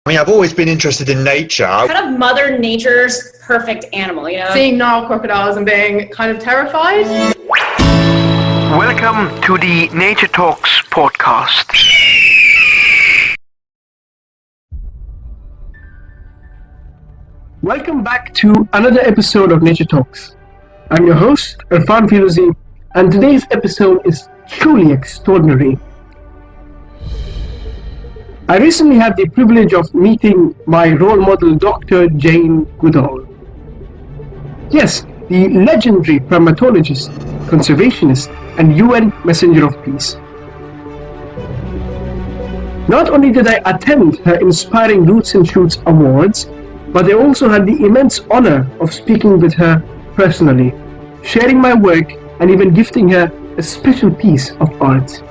I mean, I've always been interested in nature. Kind of Mother Nature's perfect animal, you know? Seeing Nile crocodiles and being kind of terrified. Welcome to the Nature Talks podcast. Welcome back to another episode of Nature Talks. I'm your host, Irfan Firuzi, and today's episode is truly extraordinary. I recently had the privilege of meeting my role model, Dr. Jane Goodall. Yes, the legendary primatologist, conservationist, and UN Messenger of Peace. Not only did I attend her inspiring Roots and Shoots Awards, but I also had the immense honor of speaking with her personally, sharing my work, and even gifting her a special piece of art.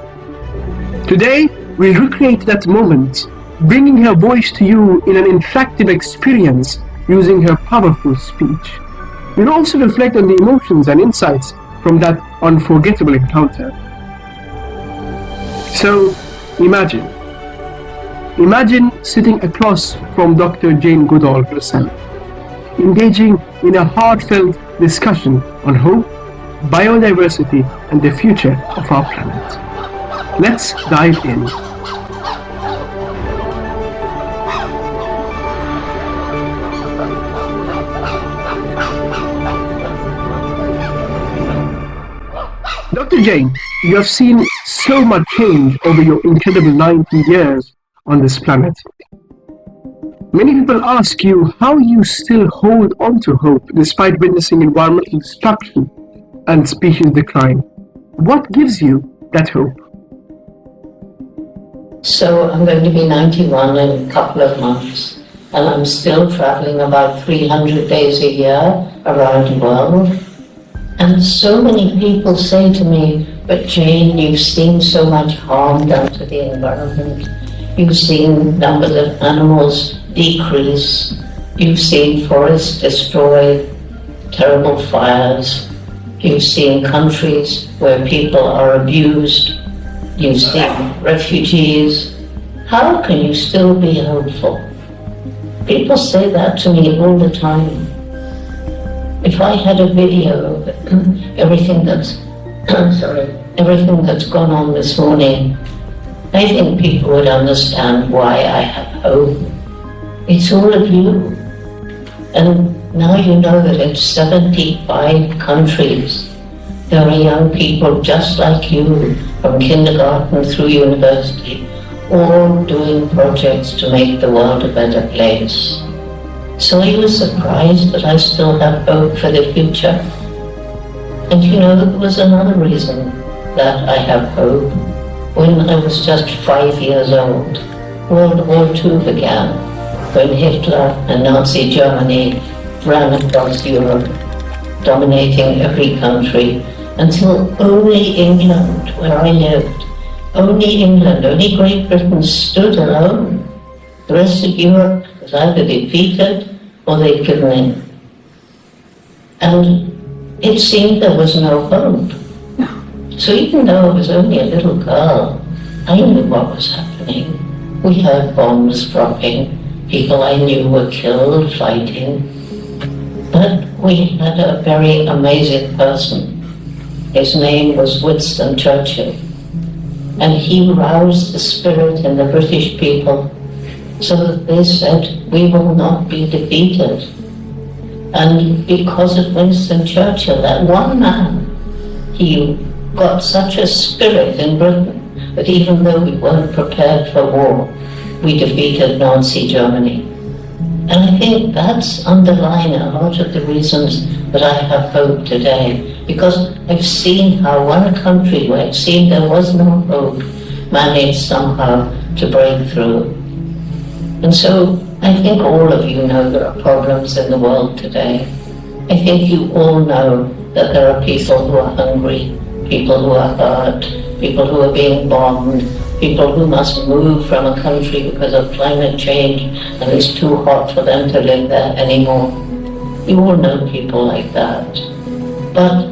Today, we'll recreate that moment, bringing her voice to you in an interactive experience using her powerful speech. We'll also reflect on the emotions and insights from that unforgettable encounter. So, imagine sitting across from Dr. Jane Goodall herself, engaging in a heartfelt discussion on hope, biodiversity, and the future of our planet. Let's dive in. Dr. Jane, you have seen so much change over your incredible 90 years on this planet. Many people ask you how you still hold on to hope despite witnessing environmental destruction and species decline. What gives you that hope? So I'm going to be 91 in a couple of months, and I'm still traveling about 300 days a year around the world. And so many people say to me, but Jane, you've seen so much harm done to the environment. You've seen numbers of animals decrease. You've seen forests destroyed, terrible fires. You've seen countries where people are abused. You've seen refugees. How can you still be hopeful? People say that to me all the time. If I had a video of everything that's gone on this morning, I think people would understand why I have hope. It's all of you. And now you know that in 75 countries, there are young people just like you, from kindergarten through university, all doing projects to make the world a better place. So I was surprised that I still have hope for the future. And you know, there was another reason that I have hope. When I was just 5 years old, World War II began, when Hitler and Nazi Germany ran across Europe, dominating every country, until only England, where I lived, only Great Britain stood alone. The rest of Europe was either defeated or they'd given in. And it seemed there was no hope. So even though I was only a little girl, I knew what was happening. We heard bombs dropping, people I knew were killed fighting. But we had a very amazing person. His name was Winston Churchill. And he roused the spirit in the British people so that they said, we will not be defeated. And because of Winston Churchill, that one man, he got such a spirit in Britain that even though we weren't prepared for war, we defeated Nazi Germany. And I think that's underlying a lot of the reasons that I have hope today, because I've seen how one country where it seemed there was no hope managed somehow to break through. And so I think all of you know there are problems in the world today. I think you all know that there are people who are hungry, people who are hurt, people who are being bombed, people who must move from a country because of climate change and it's too hot for them to live there anymore. You all know people like that. But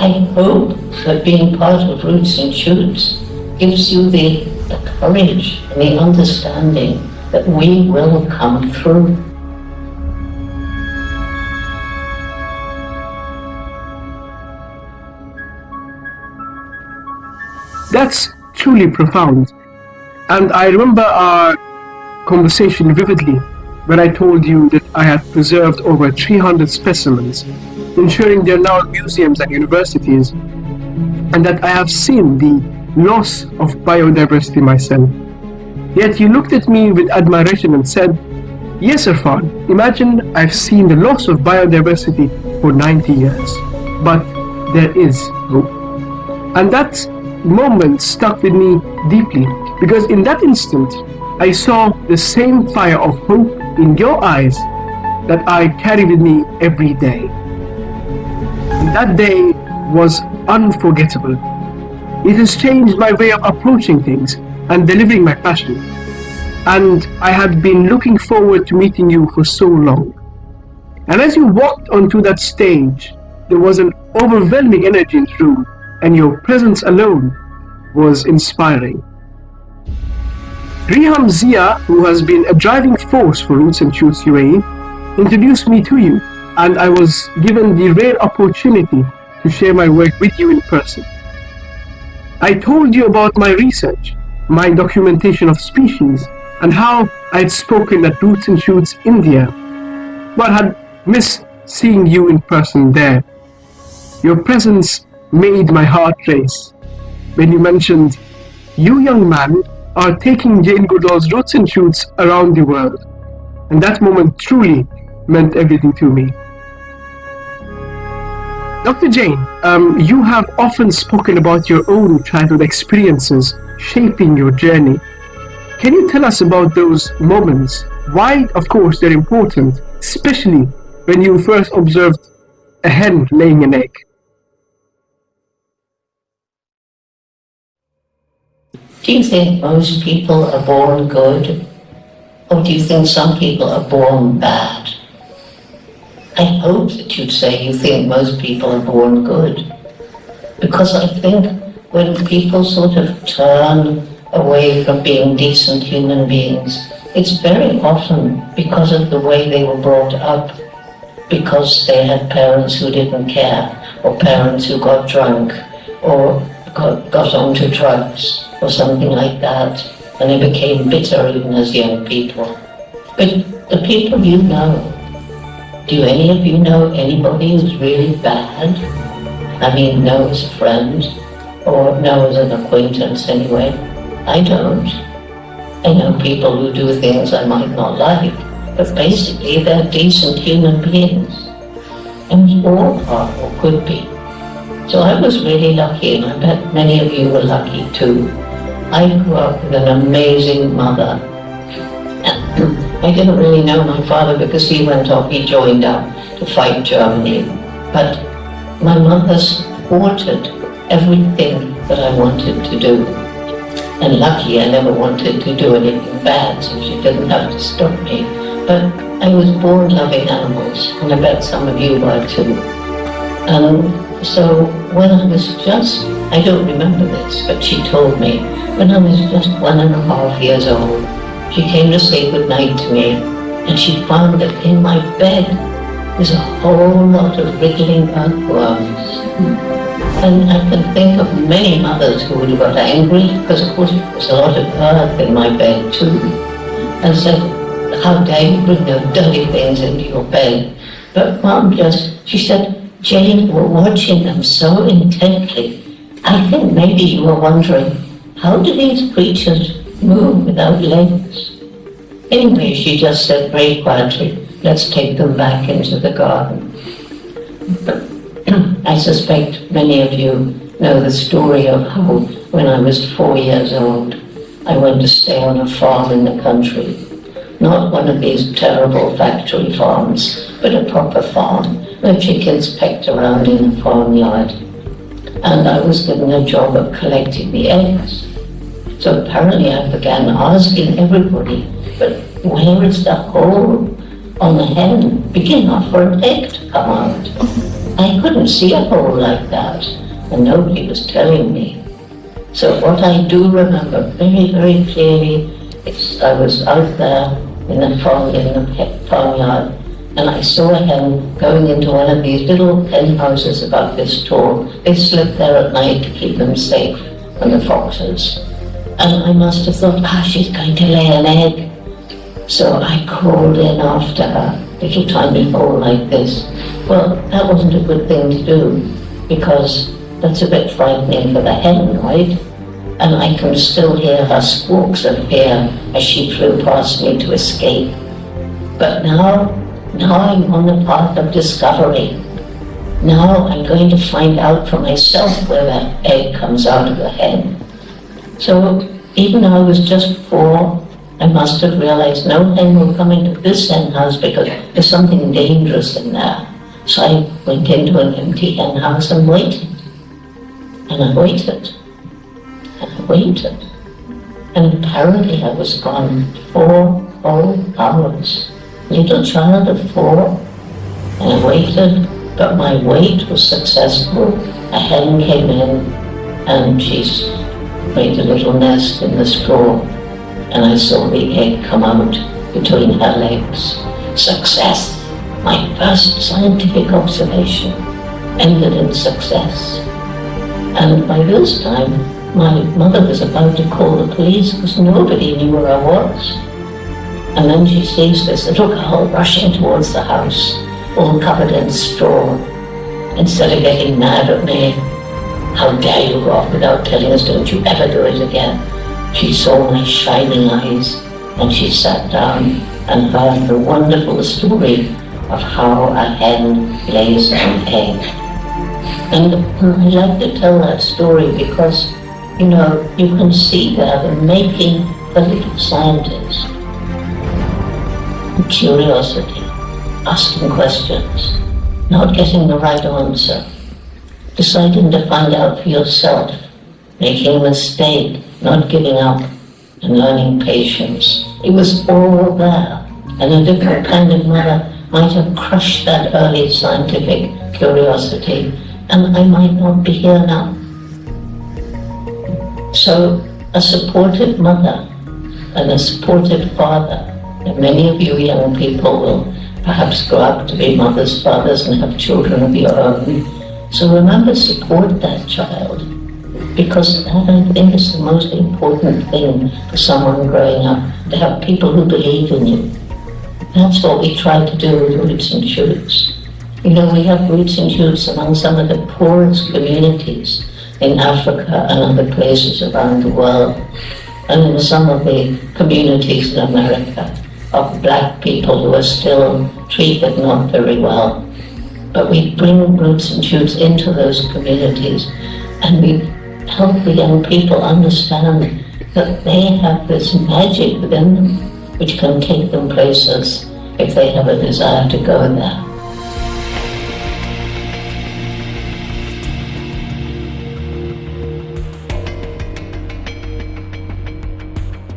I hope that being part of Roots and Shoots gives you the courage and the understanding that we will come through. That's truly profound. And I remember our conversation vividly when I told you that I had preserved over 300 specimens, ensuring they're now in museums and universities, and that I have seen the loss of biodiversity myself. Yet you looked at me with admiration and said, "Yes, Irfan, imagine I've seen the loss of biodiversity for 90 years, but there is hope." And that moment stuck with me deeply, because in that instant, I saw the same fire of hope in your eyes that I carry with me every day. And that day was unforgettable. It has changed my way of approaching things and delivering my passion. And I had been looking forward to meeting you for so long. And as you walked onto that stage, there was an overwhelming energy in the room, and your presence alone was inspiring. Riham Zia, who has been a driving force for Roots and Shoots UAE, introduced me to you, and I was given the rare opportunity to share my work with you in person. I told you about my research, my documentation of species, and how I had spoken at Roots and Shoots India, but had missed seeing you in person there. Your presence made my heart race when you mentioned, "You young man are taking Jane Goodall's Roots and Shoots around the world." And that moment truly meant everything to me. Dr. Jane, you have often spoken about your own childhood experiences shaping your journey. Can you tell us about those moments? Why, of course, they're important, especially when you first observed a hen laying an egg. Do you think most people are born good? Or do you think some people are born bad? I hope that you'd say you think most people are born good. Because I think when people sort of turn away from being decent human beings, it's very often because of the way they were brought up, because they had parents who didn't care, or parents who got drunk, or got onto drugs, or something like that, and they became bitter even as young people. But the people you know, do any of you know anybody who's really bad? I mean, know as a friend, or know as an acquaintance anyway. I don't. I know people who do things I might not like, but basically they're decent human beings. And we all are, or could be. So I was really lucky, and I bet many of you were lucky too. I grew up with an amazing mother. I didn't really know my father because he joined up to fight Germany. But my mother supported everything that I wanted to do. And lucky I never wanted to do anything bad, so she didn't have to stop me. But I was born loving animals, and I bet some of you were too. So when I was I don't remember this, but she told me, when I was just 1.5 years old, she came to say goodnight to me, and she found that in my bed was a whole lot of wriggling earthworms. And I can think of many mothers who would have got angry, because of course there was a lot of earth in my bed too, and said, "How dare you bring those dirty things into your bed?" But Mom she said, "Jane, we're watching them so intently. I think maybe you were wondering, how do these creatures move without legs?" Anyway, she just said very quietly, "Let's take them back into the garden." But I suspect many of you know the story of how, when I was 4 years old, I went to stay on a farm in the country. Not one of these terrible factory farms, but a proper farm where chickens pecked around in a farmyard. And I was given a job of collecting the eggs. So apparently I began asking everybody, "But where is the hole on the hen big enough for an egg to come out?" I couldn't see a hole like that, and nobody was telling me. So what I do remember very, very clearly I was out there in the farmyard, and I saw a hen going into one of these little hen houses about this tall. They slept there at night to keep them safe from the foxes. And I must have thought, she's going to lay an egg. So I crawled in after her, little tiny hole like this. Well, that wasn't a good thing to do, because that's a bit frightening for the hen, right? And I can still hear her squawks of fear as she flew past me to escape. But now I'm on the path of discovery. Now I'm going to find out for myself where that egg comes out of the hen. So even though I was just 4, I must have realized no hen will come into this hen house because there's something dangerous in there. So I went into an empty hen house and waited. And I waited. And I waited. And apparently I was gone 4 whole hours. Little child of 4. And I waited, but my wait was successful. A hen came in and she's made a little nest in the straw. And I saw the egg come out between her legs. Success! My first scientific observation ended in success. And by this time, my mother was about to call the police because nobody knew where I was. And then she sees this little girl rushing towards the house, all covered in straw. Instead of getting mad at me, how dare you go off without telling us, don't you ever do it again. She saw my shining eyes, and she sat down and heard the wonderful story of how a hen lays an egg. And I like to tell that story because, you can see there the making of a little scientist. Curiosity, asking questions, not getting the right answer, deciding to find out for yourself, making a mistake, not giving up, and learning patience. It was all there, and a different kind of mother might have crushed that early scientific curiosity, and I might not be here now. So a supportive mother and a supportive father, and many of you young people will perhaps grow up to be mothers, fathers, and have children of your own. So remember, support that child, because that, I think, is the most important thing for someone growing up, to have people who believe in you. That's what we try to do with Roots and Shoots. We have Roots and Shoots among some of the poorest communities in Africa and other places around the world, and in some of the communities in America of black people who are still treated not very well. But we bring Roots and Shoots into those communities, and we help the young people understand that they have this magic within them which can take them places if they have a desire to go there.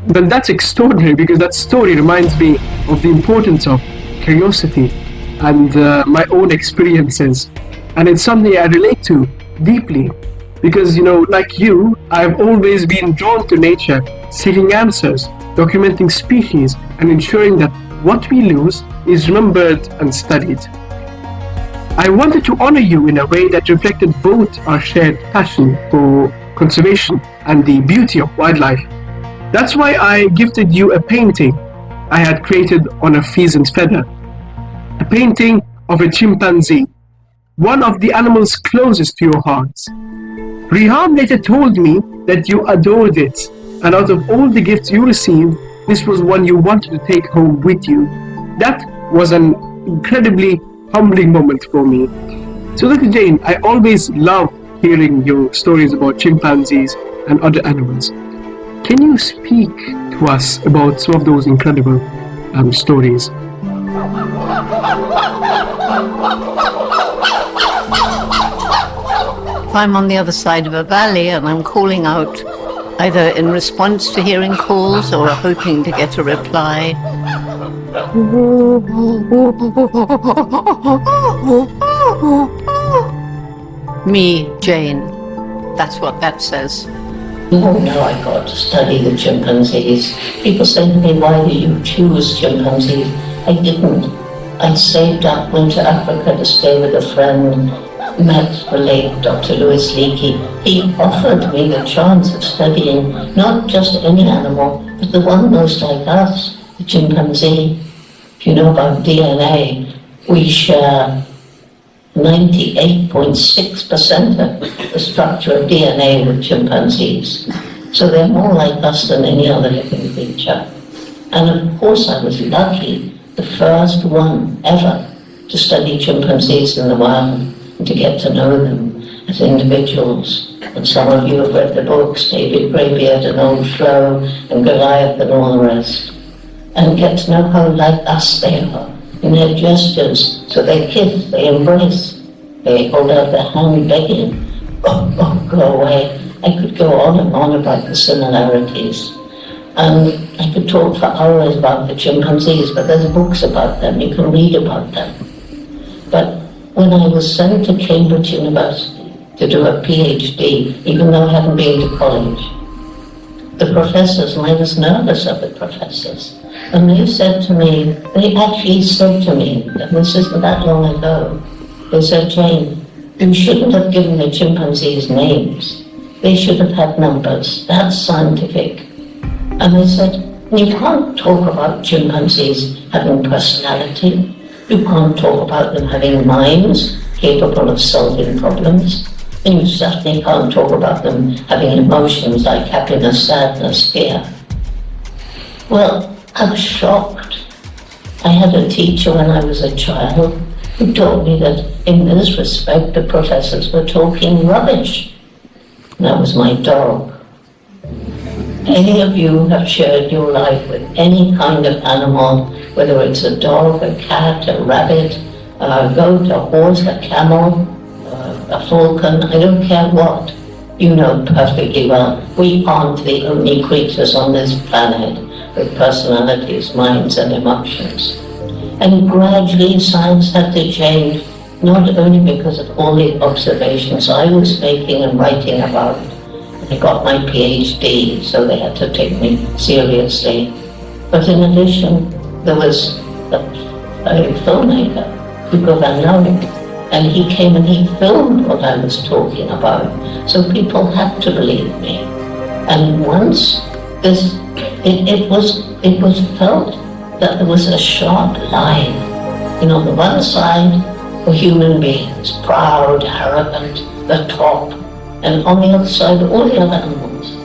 Well, that's extraordinary, because that story reminds me of the importance of curiosity and my own experiences. And it's something I relate to deeply, because, like you, I've always been drawn to nature, seeking answers, documenting species, and ensuring that what we lose is remembered and studied. I wanted to honor you in a way that reflected both our shared passion for conservation and the beauty of wildlife. That's why I gifted you a painting I had created on a pheasant's feather. A painting of a chimpanzee, one of the animals closest to your hearts. Riham later told me that you adored it, and out of all the gifts you received, this was one you wanted to take home with you. That was an incredibly humbling moment for me. So Dr. Jane, I always love hearing your stories about chimpanzees and other animals. Can you speak to us about some of those incredible stories? If I'm on the other side of a valley and I'm calling out, either in response to hearing calls or hoping to get a reply, me, Jane, that's what that says. Oh no, I got to study the chimpanzees. People say to me, why did you choose chimpanzees? I didn't. I saved up, went to Africa to stay with a friend, met the late Dr. Louis Leakey. He offered me the chance of studying not just any animal, but the one most like us, the chimpanzee. If you know about DNA, we share 98.6% of the structure of DNA with chimpanzees. So they're more like us than any other living creature. And of course I was lucky, the first one ever to study chimpanzees in the wild and to get to know them as individuals. And some of you have read the books, David Greybeard and Old Flo and Goliath and all the rest. And get to know how like us they are in their gestures. So they kiss, they embrace, they hold out their hand begging, oh, go away. I could go on and on about the similarities. And I could talk for hours about the chimpanzees, but there's books about them, you can read about them. But when I was sent to Cambridge University to do a PhD, even though I hadn't been to college, the professors, and I was nervous of the professors, and they said to me, they actually said to me, and this isn't that long ago, they said, Jane, you shouldn't have given the chimpanzees names. They should have had numbers. That's scientific. And they said, you can't talk about chimpanzees having personality. You can't talk about them having minds capable of solving problems. And you certainly can't talk about them having emotions like happiness, sadness, fear. Well, I was shocked. I had a teacher when I was a child who told me that in this respect the professors were talking rubbish. And that was my dog. Any of you have shared your life with any kind of animal, whether it's a dog, a cat, a rabbit, a goat, a horse, a camel, a falcon, I don't care what. You know perfectly well, we aren't the only creatures on this planet with personalities, minds and emotions. And gradually science had to change, not only because of all the observations I was making and writing about. I got my PhD, so they had to take me seriously. But in addition, there was a filmmaker, Goodall, and he came and he filmed what I was talking about. So people had to believe me. And once it was felt that there was a sharp line. On the one side were human beings, proud, arrogant, the top, and on the other side all the other animals.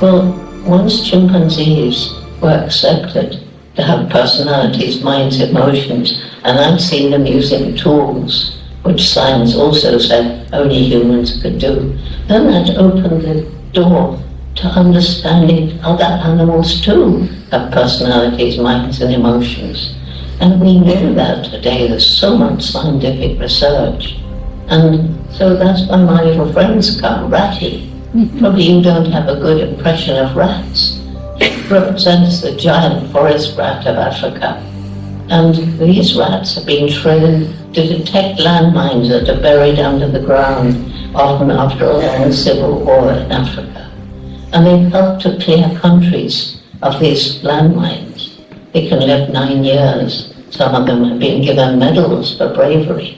Well, once chimpanzees were accepted to have personalities, minds, emotions, and I'd seen them using tools, which science also said only humans could do, then that opened the door to understanding other animals too have personalities, minds and emotions. And we know that today. There's so much scientific research. And so that's why my little friends come, ratty. Probably you don't have a good impression of rats. It represents the giant forest rat of Africa. And these rats have been trained to detect landmines that are buried under the ground, often after a long civil war in Africa. And they've helped to clear countries of these landmines. They can live 9 years. Some of them have been given medals for bravery.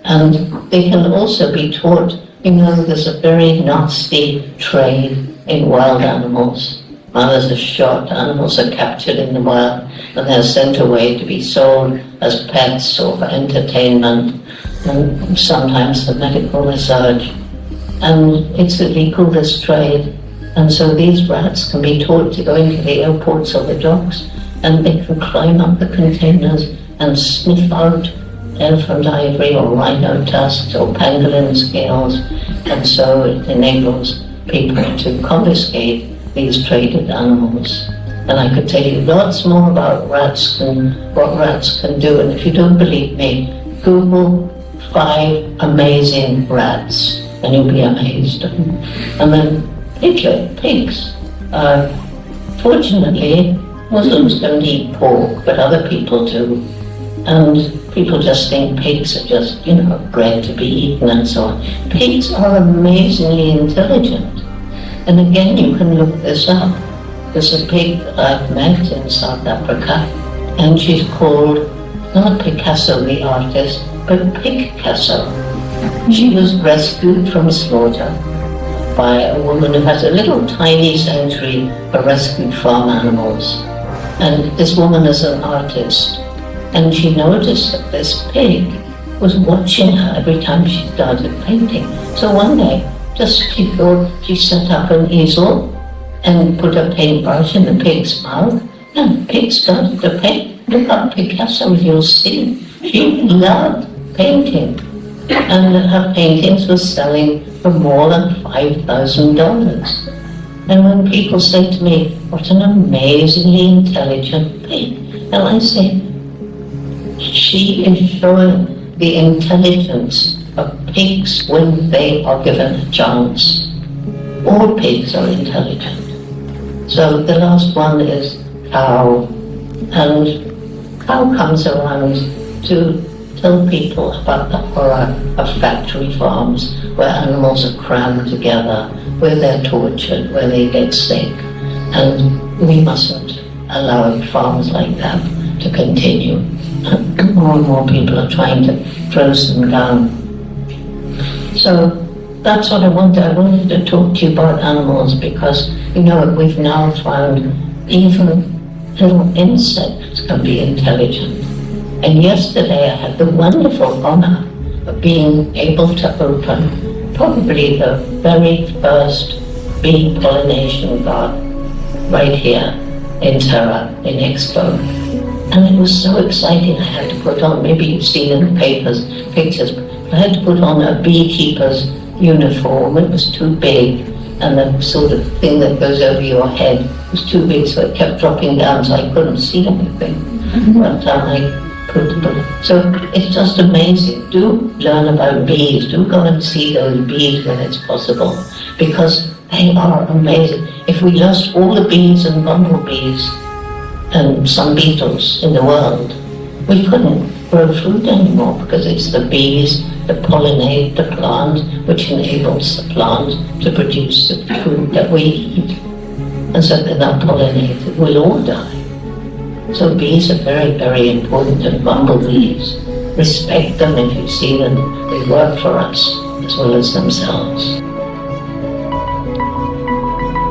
And they can also be taught, there's a very nasty trade in wild animals. Mothers are shot, animals are captured in the wild, and they're sent away to be sold as pets or for entertainment, and sometimes for medical research. And it's illegal, this trade. And so these rats can be taught to go into the airports or the docks, and they can climb up the containers and sniff out elephant ivory or rhino tusks or pangolin scales, and so it enables people to confiscate these traded animals. And I could tell you lots more about rats and what rats can do, and if you don't believe me, Google 5 amazing rats, and you'll be amazed. And then pigs. Fortunately, Muslims don't eat pork, but other people do. And people just think pigs are just, bred to be eaten and so on. Pigs are amazingly intelligent. And again, you can look this up. There's a pig that I've met in South Africa, and she's called not Picasso the artist, but Picasso. She was rescued from slaughter by a woman who has a little tiny sanctuary for rescued farm animals. And this woman is an artist, and she noticed that this pig was watching her every time she started painting. So one day, she thought she set up an easel and put a paintbrush in the pig's mouth, and the pig started to paint. Look up Picasso, you'll see. She loved painting, and her paintings were selling for more than $5,000. And when people say to me, what an amazingly intelligent pig, and I say, she is showing the intelligence of pigs when they are given a chance. All pigs are intelligent. So the last one is cow, and cow comes around to tell people about the horror of factory farms where animals are crammed together, where they're tortured, where they get sick, and we mustn't allow farms like that to continue. More and more people are trying to close them down. So that's what I wanted. I wanted to talk to you about animals because, you know, we've now found even little insects can be intelligent. And yesterday I had the wonderful honor of being able to open probably the very first bee pollination garden right here in Terra, in Expo. And it was so exciting. I had to put on, maybe you've seen in the pictures, but I had to put on a beekeeper's uniform. It was too big, and the sort of thing that goes over your head was too big, so it kept dropping down, so I couldn't see anything. But so it's just amazing. Do learn about bees. Do go and see those bees when it's possible, because they are amazing. If we lost all the bees and bumblebees and some beetles in the world, we couldn't grow food anymore, because it's the bees that pollinate the plant, which enables the plant to produce the food that we eat. And so if they're not pollinated, we'll all die. So bees are very, very important, and bumblebees. Respect them if you see them. They work for us as well as themselves.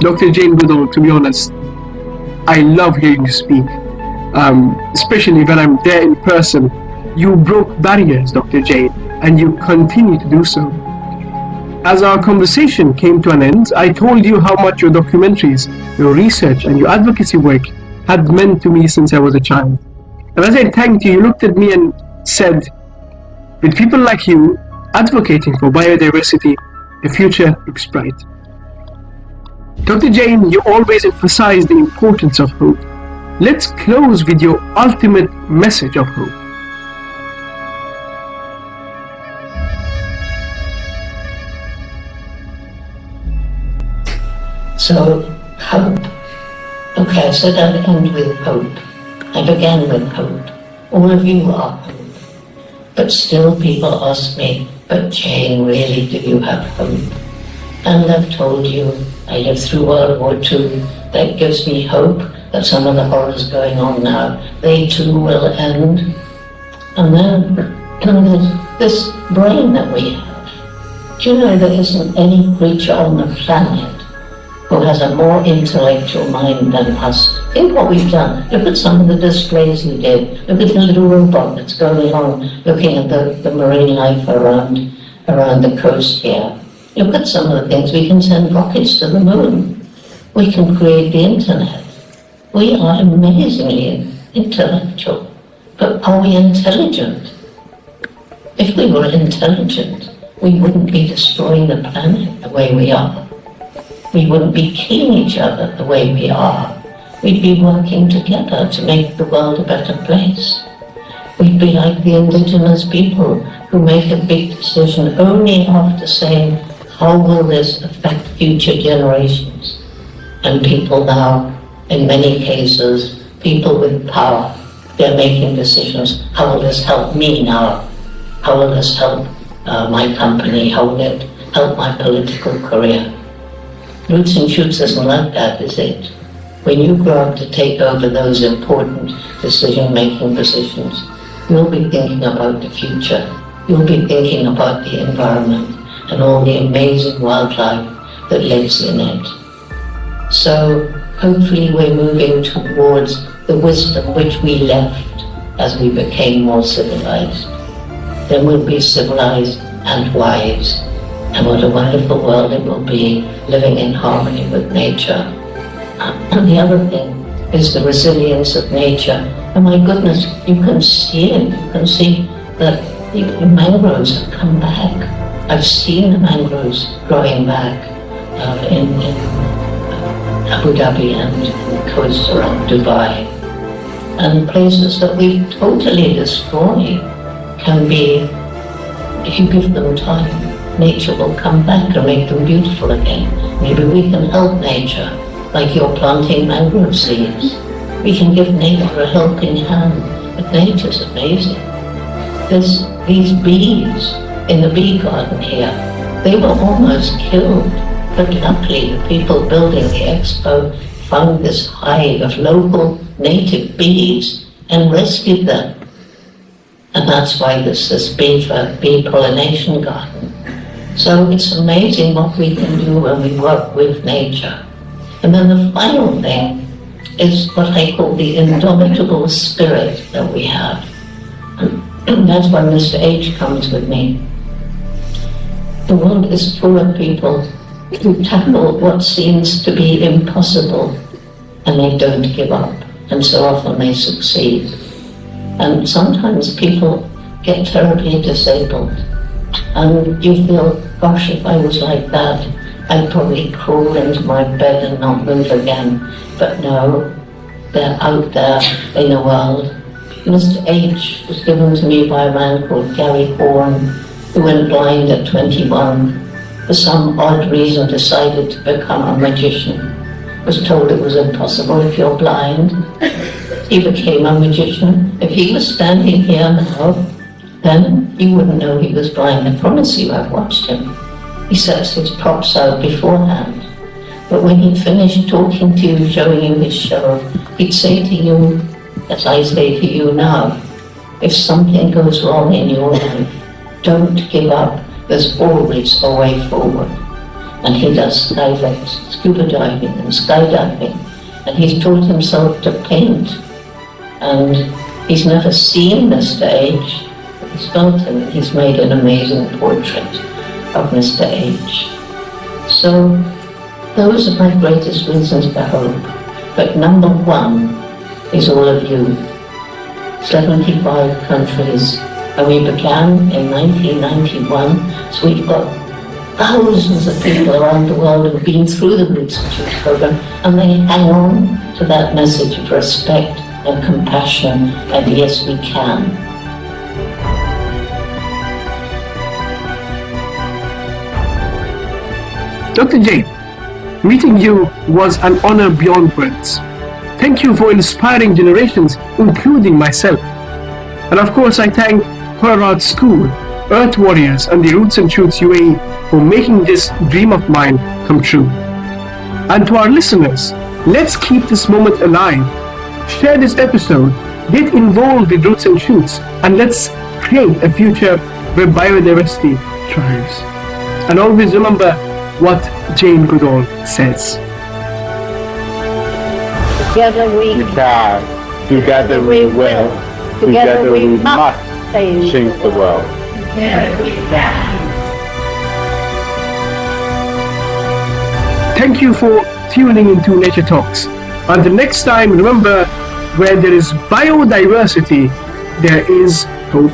Dr. Jane Goodall, to be honest, I love hearing you speak, especially when I'm there in person. You broke barriers, Dr. Jane, and you continue to do so. As our conversation came to an end, I told you how much your documentaries, your research, and your advocacy work had meant to me since I was a child. And as I thanked you, you looked at me and said, with people like you advocating for biodiversity, the future looks bright. Dr. Jane, you always emphasize the importance of hope. Let's close with your ultimate message of hope. So, hope. Okay, I said I'd end with hope. I began with hope. All of you are hope. But still people ask me, but Jane, really, do you have hope? And I've told you, I lived through World War II. That gives me hope that some of the horrors going on now, they too will end. And then there's this brain that we have. Do you know there isn't any creature on the planet who has a more intellectual mind than us? Think what we've done. Look at some of the displays you did. Look at the little robot that's going along looking at the marine life around the coast here. Look at some of the things. We can send rockets to the moon. We can create the internet. We are amazingly intellectual. But are we intelligent? If we were intelligent, we wouldn't be destroying the planet the way we are. We wouldn't be killing each other the way we are. We'd be working together to make the world a better place. We'd be like the indigenous people who make a big decision only after saying, how will this affect future generations? And people now, in many cases, people with power, they're making decisions. How will this help me now? How will this help my company? How will it help my political career? Roots and Shoots isn't like that, is it? When you grow up to take over those important decision-making positions, you'll be thinking about the future. You'll be thinking about the environment and all the amazing wildlife that lives in it. So hopefully we're moving towards the wisdom which we left as we became more civilized. Then we'll be civilized and wise, and what a wonderful world it will be, living in harmony with nature. And the other thing is the resilience of nature. And my goodness, you can see it. You can see that the mangroves have come back. I've seen the mangroves growing back in Abu Dhabi and the coast around Dubai. And places that we've totally destroyed can be, if you give them time, nature will come back and make them beautiful again. Maybe we can help nature, like you're planting mangrove seeds. We can give nature a helping hand, but nature's amazing. There's these bees in the bee garden here. They were almost killed, but luckily the people building the expo found this hive of local native bees and rescued them. And that's why there's this bee pollination garden. So it's amazing what we can do when we work with nature. And then the final thing is what I call the indomitable spirit that we have. And that's why Mr. H comes with me. The world is full of people who tackle what seems to be impossible, and they don't give up, and so often they succeed. And sometimes people get terribly disabled, and you feel, gosh, if I was like that, I'd probably crawl into my bed and not move again. But no, they're out there in the world. Mr. H was given to me by a man called Gary Horn, who went blind at 21. For some odd reason decided to become a magician. Was told it was impossible if you're blind. He became a magician. If he was standing here now, then you wouldn't know he was blind. I promise you, I've watched him. He sets his props out beforehand. But when he'd finished talking to you, showing you his show, he'd say to you, as I say to you now, if something goes wrong in your life, don't give up. There's always a way forward. And he does skydiving, scuba diving and skydiving. And he's taught himself to paint. And he's never seen Mr. H. He's felt him. He's made an amazing portrait of Mr. H. So those are my greatest reasons for hope. But number one is all of you. 75 countries. And we began in 1991, so we've got thousands of people around the world who've been through the Roots and Shoots program, and they hang on to that message of respect and compassion, and yes, we can. Dr. J, meeting you was an honor beyond words. Thank you for inspiring generations, including myself. And of course, I thank Horrod School, Earth Warriors, and the Roots and Shoots UAE for making this dream of mine come true. And to our listeners, let's keep this moment alive. Share this episode, get involved with Roots and Shoots, and let's create a future where biodiversity thrives. And always remember what Jane Goodall says. Together we can, together we will, together we must change the world. Thank you for tuning into Nature Talks. Until next time, remember, where there is biodiversity, there is hope.